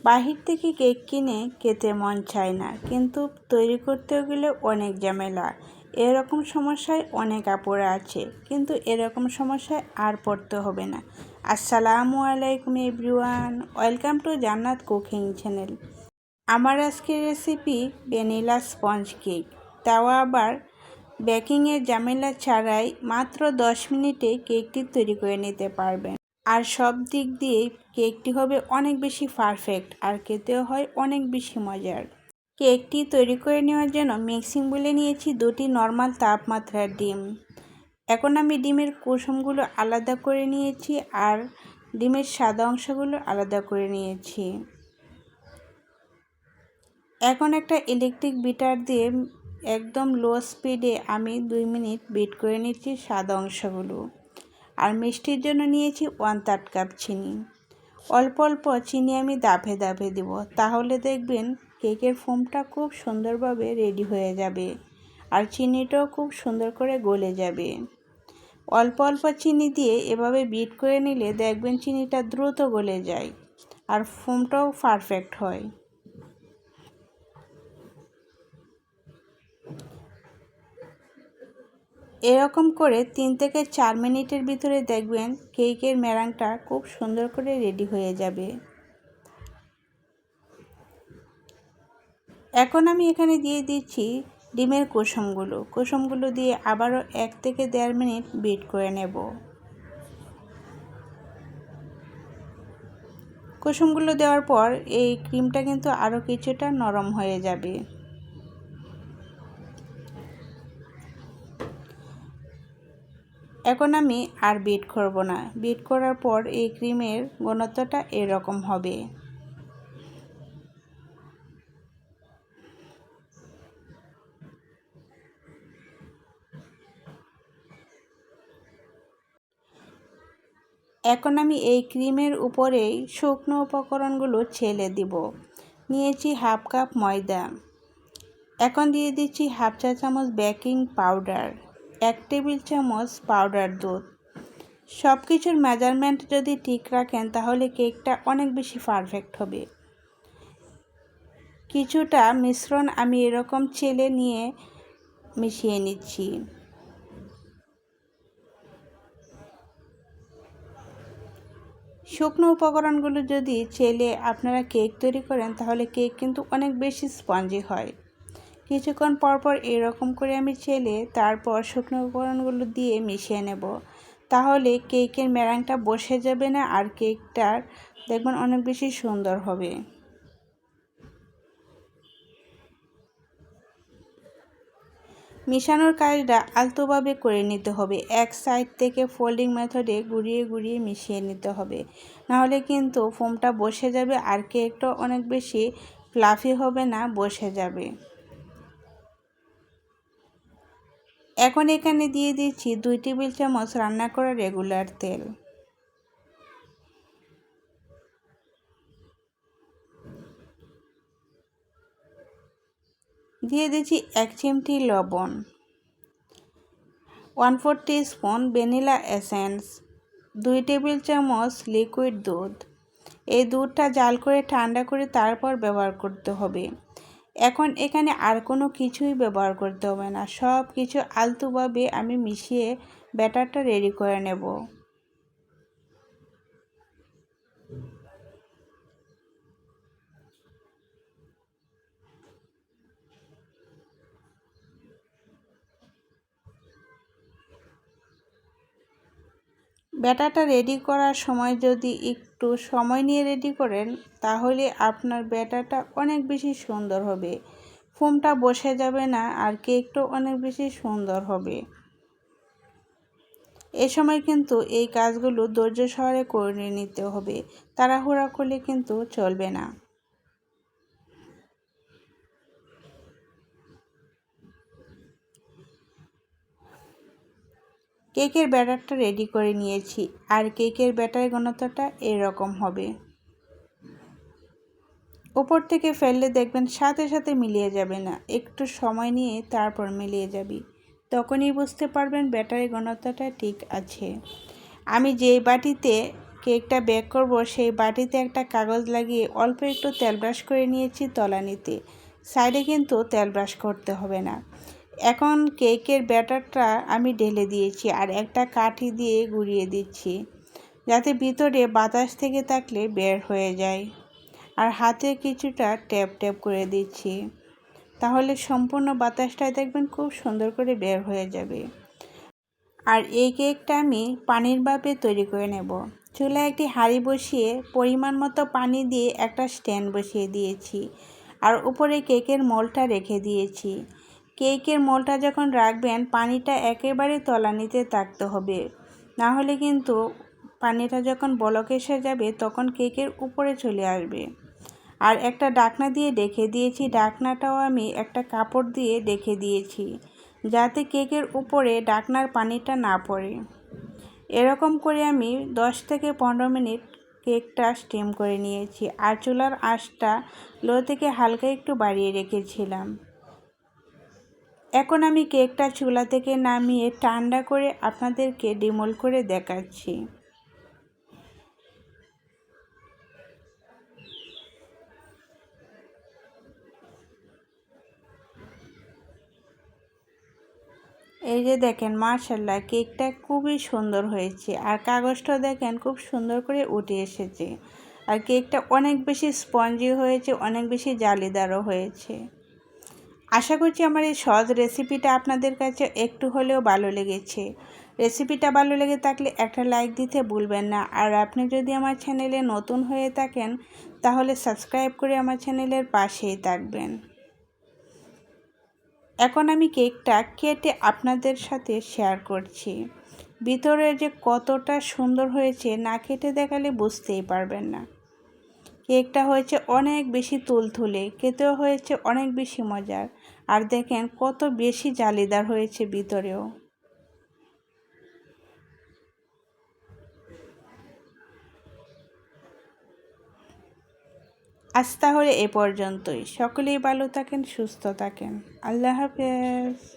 বাহির থেকে কেক কিনে খেতে মন চায় না, কিন্তু তৈরি করতে গেলে অনেক ঝামেলা। এরকম সমস্যায় অনেক আপুরা আছে, কিন্তু এরকম সমস্যায় আর পড়তে হবে না। আসসালামু আলাইকুম এভরিওয়ান, ওয়েলকাম টু জান্নাত কুকিং চ্যানেল। আমার আজকের রেসিপি ভ্যানিলা স্পঞ্জ কেক, তাও আবার বেকিংয়ের ঝামেলা ছাড়াই। মাত্র 10 মিনিটে কেকটি তৈরি করে নিতে পারবেন। আর সব দিক দিয়েই কেকটি হবে অনেক বেশি পারফেক্ট, আর খেতেও হয় অনেক বেশি মজার। কেকটি তৈরি করে নেওয়ার জন্য মিক্সিং বলে নিয়েছি 2টি নর্মাল তাপমাত্রার ডিম। এখন আমি ডিমের কুসুমগুলো আলাদা করে নিয়েছি, আর ডিমের সাদা অংশগুলো আলাদা করে নিয়েছি। এখন একটা ইলেকট্রিক বিটার দিয়ে একদম লো স্পিডে আমি 2 মিনিট বিট করে নিচ্ছি সাদা অংশগুলো। আর মিষ্টির জন্য নিয়েছি 1/3 কাপ চিনি। অল্প অল্প চিনি আমি দাফে দাফে দিব, তাহলে দেখবেন কেকের ফোমটা খুব সুন্দরভাবে রেডি হয়ে যাবে, আর চিনিটাও খুব সুন্দর করে গলে যাবে। অল্প অল্প চিনি দিয়ে এভাবে বিট করে নিলে দেখবেন চিনিটা দ্রুত গলে যায়, আর ফোমটাও পারফেক্ট হয়। এরকম করে 3 থেকে 4 মিনিটের ভিতরে দেখবেন কেকের মেরাংটা খুব সুন্দর করে রেডি হয়ে যাবে। এখন আমি এখানে দিয়ে দিচ্ছি ডিমের কুসুমগুলো দিয়ে আবারও 1 থেকে 1.5 মিনিট বিট করে নেব। কুসুমগুলো দেওয়ার পর এই ক্রিমটা কিন্তু আরও কিছুটা নরম হয়ে যাবে। এখন আমি আর বিট করব না। বিট করার পর এই ক্রিমের ঘনত্বটা এরকম হবে। এখন আমি এই ক্রিমের উপরেই শুকনো উপকরণগুলো ছেলে দিব। নিয়েছি 1/2 কাপ ময়দা। এখন দিয়ে দিচ্ছি 1/2 চা চামচ বেকিং পাউডার, 1 টেবিল চামচ পাউডার দুধ। সব কিছুর মেজারমেন্ট যদি ঠিক রাখেন তাহলে কেকটা অনেক বেশি পারফেক্ট হবে। কিছুটা মিশ্রণ আমি এরকম ছেলে নিয়ে মিশিয়ে নিচ্ছি। শুকনো উপকরণগুলো যদি ছেলে আপনারা কেক তৈরি করেন তাহলে কেক কিন্তু অনেক বেশি স্পঞ্জি হয়। কিছুক্ষণ পরপর এরকম করে আমি ছেলে তারপর শুকনো উপকরণগুলো দিয়ে মিশিয়ে নেব, তাহলে কেকের মেরাংটা বসে যাবে না, আর কেকটার দেখবেন অনেক বেশি সুন্দর হবে। মিশানোর কাজটা আলতোভাবে করে নিতে হবে। এক সাইড থেকে ফোল্ডিং মেথডে ঘুরিয়ে ঘুরিয়ে মিশিয়ে নিতে হবে, নাহলে কিন্তু ফোমটা বসে যাবে, আর কেকটা অনেক বেশি ফ্লাফি হবে না, বসে যাবে। এখন এখানে দিয়ে দিচ্ছি 2 টেবিল চামচ রান্না করা রেগুলার তেল। দিয়ে দিচ্ছি 1 চিমটি লবণ, 1/4 টিস্পুন ভ্যানিলা এসেন্স, 2 টেবিল চামচ লিকুইড দুধ। এই দুধটা জাল করে ঠান্ডা করে তারপর ব্যবহার করতে হবে। এখন এখানে আর কোনো কিছুই ব্যবহার করতে হবে না, সব কিছু আলতোভাবে আমি মিশিয়ে ব্যাটারটা রেডি করে নেব। ব্যাটারটা রেডি করার সময় যদি একটু সময় নিয়ে রেডি করেন তাহলে আপনার ব্যাটারটা অনেক বেশি সুন্দর হবে, ফোমটা বসে যাবে না, আর কেকটাও অনেক বেশি সুন্দর হবে। এ সময় কিন্তু এই কাজগুলো ধৈর্য সহকারে করে নিতে হবে, তাড়াহুড়া করলে কিন্তু চলবে না। কেকের ব্যাটারটা রেডি করে নিয়েছি, আর কেকের ব্যাটারের ঘনত্বটা এরকম হবে। উপর থেকে ফেললে দেখবেন সাথে সাথে মিলিয়ে যাবে না, একটু সময় নিয়ে তারপর মিলিয়ে যাবে, তখনই বুঝতে পারবেন ব্যাটারের ঘনত্বটা ঠিক আছে। আমি যেই বাটিতে কেকটা বেক করব সেই বাটিতে একটা কাগজ লাগিয়ে অল্প একটু তেল ব্রাশ করে নিয়েছি তলানিতে। সাইডে কিন্তু তেল ব্রাশ করতে হবে না। এখন কেকের ব্যাটারটা আমি ঢেলে দিয়েছি আর একটা কাঠি দিয়ে গুঁড়িয়ে দিচ্ছি, যাতে ভিতরে বাতাস থেকে থাকলে বের হয়ে যায়। আর হাতে কিছুটা ট্যাপ ট্যাপ করে দিচ্ছি, তাহলে সম্পূর্ণ বাতাসটা দেখবেন খুব সুন্দর করে বের হয়ে যাবে। আর এই কেকটা আমি পানির ভাপে তৈরি করে নেব। চুলায় একটি হাঁড়ি বসিয়ে পরিমাণ মতো পানি দিয়ে একটা স্ট্যান্ড বসিয়ে দিয়েছি আর উপরে কেকের মোলটা রেখে দিয়েছি। কেকের মোলটা যখন রাখবেন পানিটা একেবারে তলানিতে থাকতে হবে, না হলে কিন্তু পানিটা যখন বলক এসে যাবে তখন কেকের উপরে চলে আসবে। আর একটা ঢাকনা দিয়ে ঢেকে দিয়েছি, ঢাকনাটাও আমি একটা কাপড় দিয়ে ঢেকে দিয়েছি, যাতে কেকের উপরে ঢাকনার পানিটা না পড়ে। এরকম করে আমি 10 থেকে 15 মিনিট কেকটা স্টিম করে নিয়েছি আর চুলার আঁচটা লো থেকে হালকা একটু বাড়িয়ে রেখেছিলাম। এখন আমি কেকটা চুলা থেকে নামিয়ে ঠান্ডা করে আপনাদেরকে ডিমোল্ড করে দেখাচ্ছি। এই যে দেখেন, মাশাআল্লাহ কেকটা খুবই সুন্দর হয়েছে আর কাগজটা দেখেন খুব সুন্দর করে উঠে এসেছে। আর কেকটা অনেক বেশি স্পঞ্জি হয়েছে, অনেক বেশি জালিদারও হয়েছে। আশা করছি আমার এই সহজ রেসিপিটা আপনাদের কাছে একটু হলেও ভালো লেগেছে। রেসিপিটা ভালো লেগে থাকলে একটা লাইক দিতে ভুলবেন না। আর আপনি যদি আমার চ্যানেলে নতুন হয়ে থাকেন তাহলে সাবস্ক্রাইব করে আমার চ্যানেলের পাশেই থাকবেন। এখন আমি কেকটা কেটে আপনাদের সাথে শেয়ার করছি। ভিতরে যে কতটা সুন্দর হয়েছে না কেটে দেখালে বুঝতেই পারবেন না। কেকটা হয়েছে অনেক বেশি তুলতুলে, খেতেও হয়েছে অনেক বেশি মজার। আর দেখেন কত বেশি জালিদার হয়েছে ভিতরেও। আজ তাহলে এ পর্যন্তই। সকলেই ভালো থাকেন, সুস্থ থাকেন। আল্লাহ হাফেজ।